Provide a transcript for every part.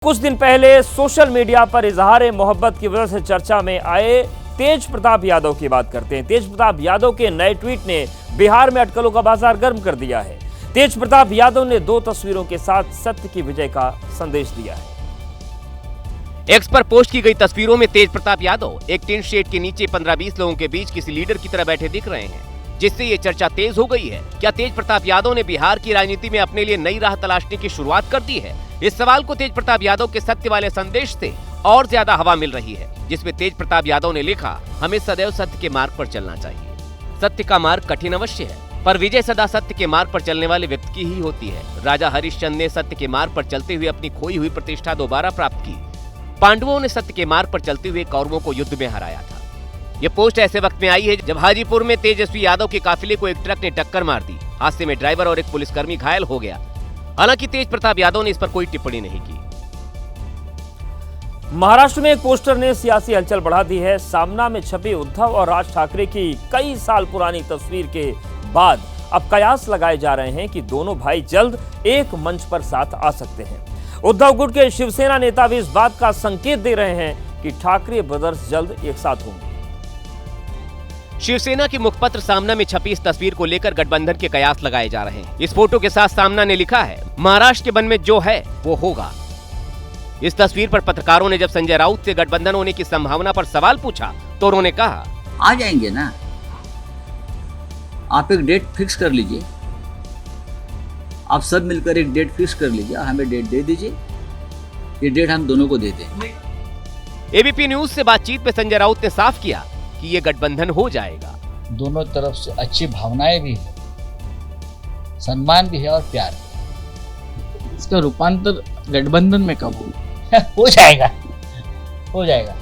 कुछ दिन पहले सोशल मीडिया पर इजहार मोहब्बत की वजह से चर्चा में आए तेज प्रताप यादव की बात करते हैं। तेज प्रताप यादव के नए ट्वीट ने बिहार में अटकलों का बाजार गर्म कर दिया है। तेज प्रताप यादव ने 2 तस्वीरों के साथ सत्य की विजय का संदेश दिया है। एक्स पर पोस्ट की गई तस्वीरों में तेज प्रताप यादव एक टिन शेड के नीचे 15-20 लोगों के बीच किसी लीडर की तरह बैठे दिख रहे हैं, जिससे ये चर्चा तेज हो गई है। क्या तेज प्रताप यादव ने बिहार की राजनीति में अपने लिए नई राह तलाशने की शुरुआत कर दी है? इस सवाल को तेज प्रताप यादव के सत्य वाले संदेश से और ज्यादा हवा मिल रही है, जिसमें तेज प्रताप यादव ने लिखा, हमें सदैव सत्य के मार्ग पर चलना चाहिए। सत्य का मार्ग कठिन अवश्य है, पर विजय सदा सत्य के मार्ग पर चलने वाले व्यक्ति की ही होती है। राजा हरिश्चंद्र ने सत्य के मार्ग पर चलते हुए अपनी खोई हुई प्रतिष्ठा दोबारा प्राप्त की। पांडवों ने सत्य के मार्ग पर चलते हुए कौरवों को युद्ध में हराया था। ये पोस्ट ऐसे वक्त में आई है जब हाजीपुर में तेजस्वी यादव के काफिले को एक ट्रक ने टक्कर मार दी। हादसे में ड्राइवर और एक पुलिसकर्मी घायल हो गया। हालांकि तेज प्रताप यादव ने इस पर कोई टिप्पणी नहीं की। महाराष्ट्र में एक पोस्टर ने सियासी हलचल बढ़ा दी है। सामना में छपी उद्धव और राज ठाकरे की कई साल पुरानी तस्वीर के बाद अब कयास लगाए जा रहे हैं कि दोनों भाई जल्द एक मंच पर साथ आ सकते हैं। उद्धव गुट के शिवसेना नेता भी इस बात का संकेत दे रहे हैं कि ठाकरे ब्रदर्स जल्द एक साथ होंगे। शिवसेना के मुखपत्र सामना में छपी इस तस्वीर को लेकर गठबंधन के कयास लगाए जा रहे हैं। इस फोटो के साथ सामना ने लिखा है, महाराष्ट्र के मन में जो है वो होगा। इस तस्वीर पर पत्रकारों ने जब संजय राउत से गठबंधन होने की संभावना पर सवाल पूछा तो उन्होंने कहा, आ जाएंगे ना, आप एक डेट फिक्स कर लीजिए, आप सब मिलकर एक डेट फिक्स कर लीजिए, हमें डेट दे दीजिए, ये डेट हम दोनों को दे दें। एबीपी न्यूज से बातचीत में संजय राउत ने साफ किया कि ये गठबंधन हो जाएगा। दोनों तरफ से अच्छी भावनाएं भी है, सम्मान भी है और प्यार भी। इसका रूपांतर गठबंधन में कब हो जाएगा, हो जाएगा।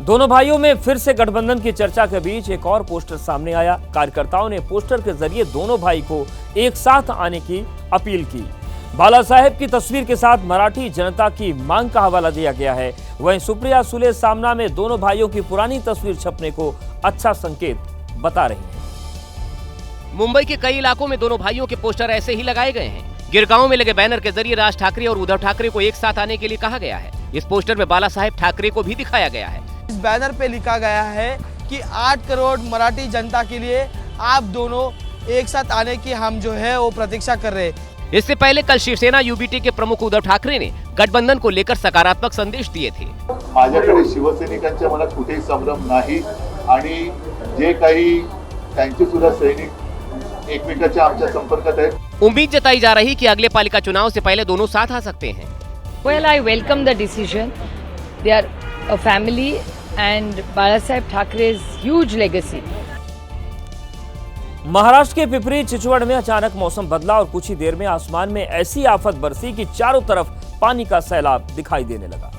दोनों भाइयों में फिर से गठबंधन की चर्चा के बीच एक और पोस्टर सामने आया। कार्यकर्ताओं ने पोस्टर के जरिए दोनों भाई को एक साथ आने की अपील की। बाला साहेब की तस्वीर के साथ मराठी जनता की मांग का हवाला दिया गया है। वहीं सुप्रिया सुले सामना में दोनों भाइयों की पुरानी तस्वीर छपने को अच्छा संकेत बता रही है। मुंबई के कई इलाकों में दोनों भाइयों के पोस्टर ऐसे ही लगाए गए हैं। गिरगांव में लगे बैनर के जरिए राज ठाकरे और उद्धव ठाकरे को एक साथ आने के लिए कहा गया है। इस पोस्टर में बाला साहेब ठाकरे को भी दिखाया गया है। इस बैनर पे लिखा गया है कि 8 करोड़ मराठी जनता के लिए आप दोनों एक साथ आने की हम जो है वो प्रतीक्षा कर रहे हैं। इससे पहले कल शिवसेना यूबीटी के प्रमुख उद्धव ठाकरे ने गठबंधन को लेकर सकारात्मक संदेश दिए थे। माझ्याकडे शिवसैनिकांच्या मनात कुठेही संभ्रम नाही आणि जे काही त्यांचे सुद्धा सैनिक एकमेकांच्या आमच्या संपर्कात आहेत। उम्मीद जताई जा रही कि अगले पालिका चुनाव से पहले दोनों साथ आ सकते हैं। Well, I welcome the decision. They are a family and Balasaheb Thakre's huge legacy. Maharashtra के पिपरी चिचवड़ में अचानक मौसम बदला और कुछ ही देर में आसमान में ऐसी आफत बरसी कि चारों तरफ पानी का सैलाब दिखाई देने लगा।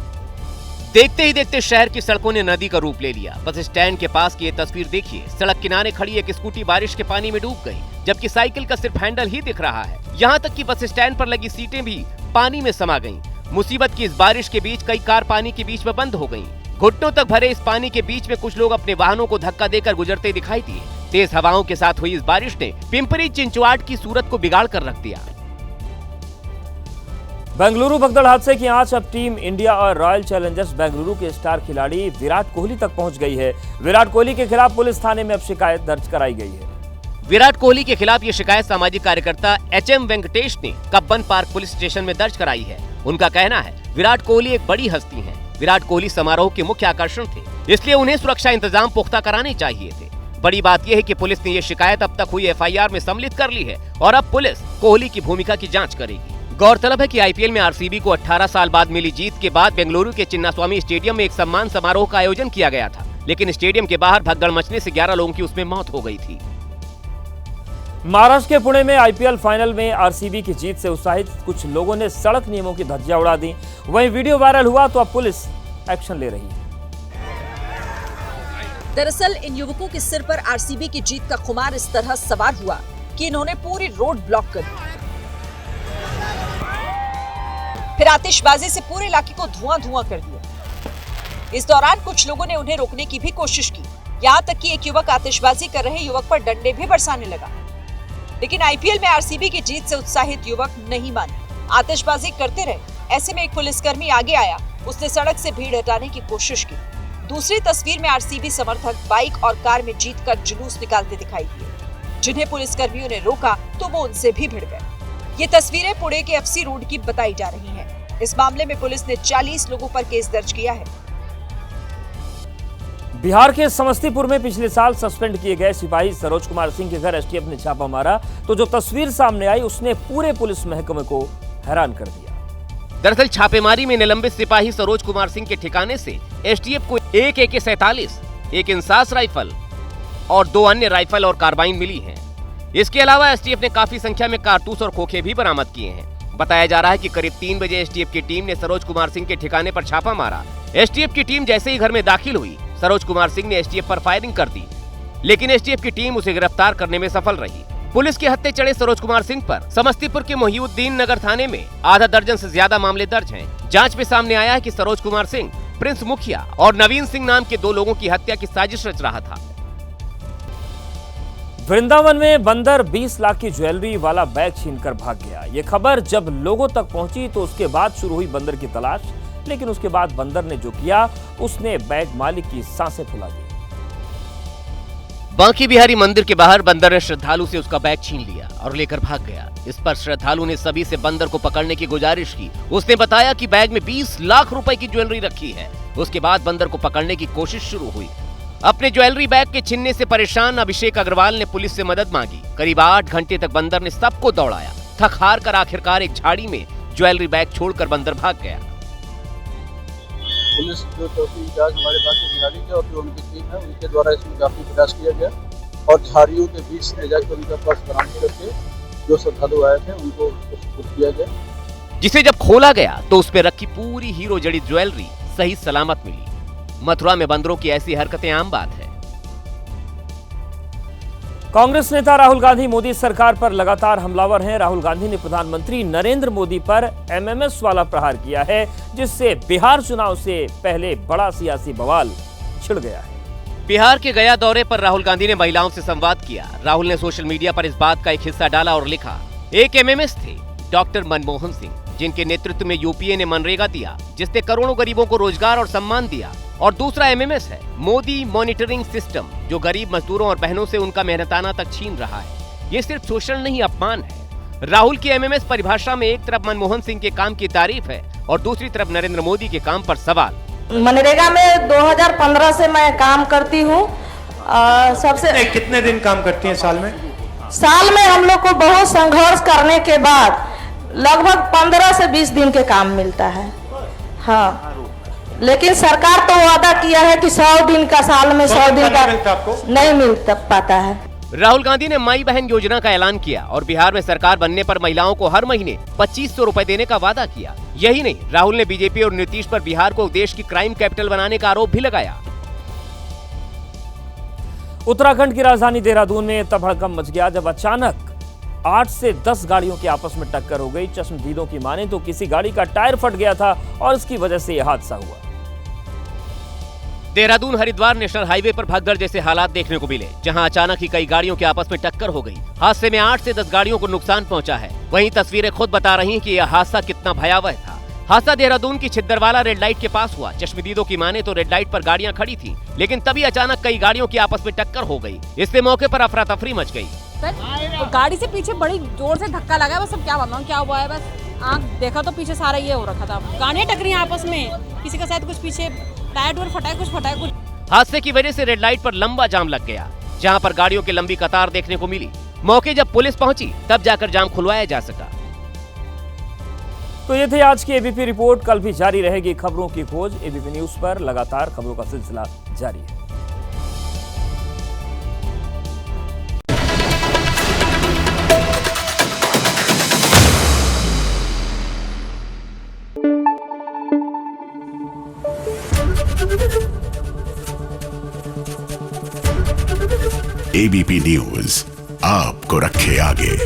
देखते ही देखते शहर की सड़कों ने नदी का रूप ले लिया। बस स्टैंड के पास की ये तस्वीर देखिए। सड़क किनारे खड़ी एक स्कूटी बारिश के पानी में डूब गई, जबकि साइकिल का सिर्फ हैंडल ही दिख रहा है। यहाँ तक कि बस स्टैंड पर लगी सीटें भी पानी में समा गईं। मुसीबत की इस बारिश के बीच कई कार पानी के बीच में बंद हो गईं। घुटनों तक भरे इस पानी के बीच में कुछ लोग अपने वाहनों को धक्का देकर गुजरते दिखाई दिए। तेज हवाओं के साथ हुई इस बारिश ने पिंपरी चिंचवाड़ की सूरत को बिगाड़ कर रख दिया। बेंगलुरु भगदड़ हादसे की आंच अब टीम इंडिया और रॉयल चैलेंजर्स बेंगलुरु के स्टार खिलाड़ी विराट कोहली तक पहुंच गई है। विराट कोहली के खिलाफ पुलिस थाने में अब शिकायत दर्ज कराई गई है। विराट कोहली के खिलाफ ये शिकायत सामाजिक कार्यकर्ता एचएम वेंकटेश ने कब्बन पार्क पुलिस स्टेशन में दर्ज कराई है। उनका कहना है, विराट कोहली एक बड़ी हस्ती है। विराट कोहली समारोह के मुख्य आकर्षण थे, इसलिए उन्हें सुरक्षा इंतजाम पुख्ता कराने चाहिए थे। बड़ी बात यह है कि पुलिस ने ये शिकायत अब तक हुई एफआईआर में सम्मिलित कर ली है और अब पुलिस कोहली की भूमिका की जांच करेगी। गौरतलब है कि आईपीएल में आरसीबी को 18 साल बाद मिली जीत के बाद बेंगलुरु के चिन्नास्वामी स्टेडियम में एक सम्मान समारोह का आयोजन किया गया था, लेकिन स्टेडियम के बाहर भगदड़ मचने से 11 लोगों की उसमें मौत हो गई थी। महाराष्ट्र के पुणे में आईपीएल फाइनल में आरसीबी की जीत से उत्साहित कुछ लोगों ने सड़क नियमों की धज्जियां उड़ा दी। वहीं वीडियो वायरल हुआ तो अब पुलिस एक्शन ले रही है। दरअसल इन युवकों के सिर पर आरसीबी की जीत का खुमार इस तरह सवार हुआ कि इन्होंने पूरी रोड ब्लॉक कर दी। फिर आतिशबाजी से पूरे इलाके को धुआं कर दिया। इस दौरान कुछ लोगों ने उन्हें रोकने की भी कोशिश की। यहाँ तक कि एक युवक आतिशबाजी कर रहे युवक पर डंडे भी बरसाने लगा, लेकिन आईपीएल में आरसीबी की जीत से उत्साहित युवक नहीं माने, आतिशबाजी करते रहे। ऐसे में एक पुलिसकर्मी आगे आया, उसने सड़क से भीड़ हटाने की कोशिश की। दूसरी तस्वीर में आरसीबी समर्थक बाइक और कार में जीतकर जुलूस निकालते दिखाई दिए। जिन्हें पुलिसकर्मियों ने रोका तो वो उनसे भी भिड़ गए। ये तस्वीरें पुणे के एफसी रोड की बताई जा रही हैं। इस मामले में पुलिस ने 40 लोगों पर केस दर्ज किया है। बिहार के समस्तीपुर में पिछले साल सस्पेंड किए गए सिपाही सरोज कुमार सिंह के घर एसटीएफ ने छापा मारा तो जो तस्वीर सामने आई उसने पूरे पुलिस महकमे को हैरान कर दिया। दरअसल छापेमारी में निलंबित सिपाही सरोज कुमार सिंह के ठिकाने से एसटीएफ को एक AK-47, एक इंसास राइफल और 2 अन्य राइफल और कार्बाइन मिली हैं। इसके अलावा एसटीएफ ने काफी संख्या में कारतूस और खोखे भी बरामद किए हैं। बताया जा रहा है कि करीब 3 बजे एसटीएफ की टीम ने सरोज कुमार सिंह के ठिकाने पर छापा मारा। एसटीएफ की टीम जैसे ही घर में दाखिल हुई, सरोज कुमार सिंह ने एसटीएफ पर फायरिंग कर दी, लेकिन एसटीएफ की टीम उसे गिरफ्तार करने में सफल रही। पुलिस के हत्थे चढ़े सरोज कुमार सिंह पर समस्तीपुर के मोहिउद्दीन नगर थाने में आधा दर्जन से ज्यादा मामले दर्ज हैं। जांच में सामने आया है कि सरोज कुमार सिंह प्रिंस मुखिया और नवीन सिंह नाम के 2 लोगों की हत्या की साजिश रच रहा था। वृंदावन में बंदर 20 लाख की ज्वेलरी वाला बैग छीनकर भाग गया। ये खबर जब लोगों तक पहुंची तो उसके बाद शुरू हुई बंदर की तलाश, लेकिन उसके बाद बंदर ने जो किया उसने बैग मालिक की सांसें फुला दी। बांकी बिहारी मंदिर के बाहर बंदर ने श्रद्धालु से उसका बैग छीन लिया और लेकर भाग गया। इस पर श्रद्धालु ने सभी से बंदर को पकड़ने की गुजारिश की। उसने बताया कि बैग में 20 लाख रुपए की ज्वेलरी रखी है। उसके बाद बंदर को पकड़ने की कोशिश शुरू हुई। अपने ज्वेलरी बैग के छीनने से परेशान अभिषेक अग्रवाल ने पुलिस से मदद मांगी। करीब 8 घंटे तक बंदर ने सबको दौड़ाया। थक हार कर आखिरकार एक झाड़ी में ज्वेलरी बैग छोड़कर बंदर भाग गया। पुलिस जो चौकी इंचार्ज हमारे बाकी बिहारी के और जो उनकी टीम है उनके द्वारा इसमें काफी प्रयास किया गया और झाड़ियों के बीच से जाकर उनका पर्स बरामद करके जो श्रद्धालु आए थे उनको सुपुर्द किया गया, जिसे जब खोला गया तो उस पर रखी पूरी हीरो जड़ित ज्वेलरी सही सलामत मिली। मथुरा में बंदरों की ऐसी हरकतें आम बात है। कांग्रेस नेता राहुल गांधी मोदी सरकार पर लगातार हमलावर हैं। राहुल गांधी ने प्रधानमंत्री नरेंद्र मोदी पर एमएमएस वाला प्रहार किया है, जिससे बिहार चुनाव से पहले बड़ा सियासी बवाल छिड़ गया है। बिहार के गया दौरे पर राहुल गांधी ने महिलाओं से संवाद किया। राहुल ने सोशल मीडिया पर इस बात का एक हिस्सा डाला और लिखा, एक एमएमएस थे डॉक्टर मनमोहन सिंह, जिनके नेतृत्व में यूपीए ने मनरेगा दिया, जिसने करोड़ों गरीबों को रोजगार और सम्मान दिया। और दूसरा एमएमएस है मोदी मॉनिटरिंग सिस्टम, जो गरीब मजदूरों और बहनों से उनका मेहनताना तक छीन रहा है। ये सिर्फ शोषण नहीं, अपमान है। राहुल की एमएमएस परिभाषा में एक तरफ मनमोहन सिंह के काम की तारीफ है और दूसरी तरफ नरेंद्र मोदी के काम पर सवाल। मनरेगा में 2015 से मैं काम करती हूँ। सबसे कितने दिन काम करती हैं साल में? साल में हम लोग को बहुत संघर्ष करने के बाद लगभग 15 से 20 दिन के काम मिलता है। हाँ, लेकिन सरकार तो वादा किया है कि 100 दिन का, साल में 100 दिन का नहीं मिल पाता है। राहुल गांधी ने माई बहन योजना का ऐलान किया और बिहार में सरकार बनने पर महिलाओं को हर महीने 2500 रुपए देने का वादा किया। यही नहीं, राहुल ने बीजेपी और नीतीश पर बिहार को देश की क्राइम कैपिटल बनाने का आरोप भी लगाया। उत्तराखंड की राजधानी देहरादून में तब हड़कंप मच गया जब अचानक 8 से 10 गाड़ियों की आपस में टक्कर हो गई। चश्मदीदों की माने तो किसी गाड़ी का टायर फट गया था और इसकी वजह से यह हादसा हुआ। देहरादून हरिद्वार नेशनल हाईवे पर भगदड़ जैसे हालात देखने को मिले, जहां अचानक ही कई गाड़ियों के आपस में टक्कर हो गई। हादसे में 8 से 10 गाड़ियों को नुकसान पहुंचा है। वहीं तस्वीरें खुद बता रही हैं कि यह हादसा कितना भयावह था। हादसा देहरादून की छिद्दरवाला रेड लाइट के पास हुआ। चश्मदीदों की माने तो रेड लाइट पर गाड़ियां खड़ी थी, लेकिन तभी अचानक कई गाड़ियों की आपस में टक्कर हो गई। इससे मौके पर अफरा तफरी मच गई। गाड़ी से पीछे बड़ी जोर से धक्का लगा, बस अब क्या बताऊं क्या हुआ है। बस आँख देखा तो पीछे सारा ये हो रखा था, गाड़ियां टकरी आपस में, किसी का शायद कुछ पीछे टायर टूर फटा है, कुछ फटा है कुछ। हादसे की वजह से रेड लाइट पर लंबा जाम लग गया, जहां पर गाड़ियों की लंबी कतार देखने को मिली। मौके जब पुलिस पहुंची तब जाकर जाम खुलवाया जा सका। तो ये थी आज की एबीपी रिपोर्ट। कल भी जारी रहेगी खबरों की खोज। एबीपी न्यूज पर लगातार खबरों का सिलसिला जारी है। एबीपी न्यूज आपको रखे आगे।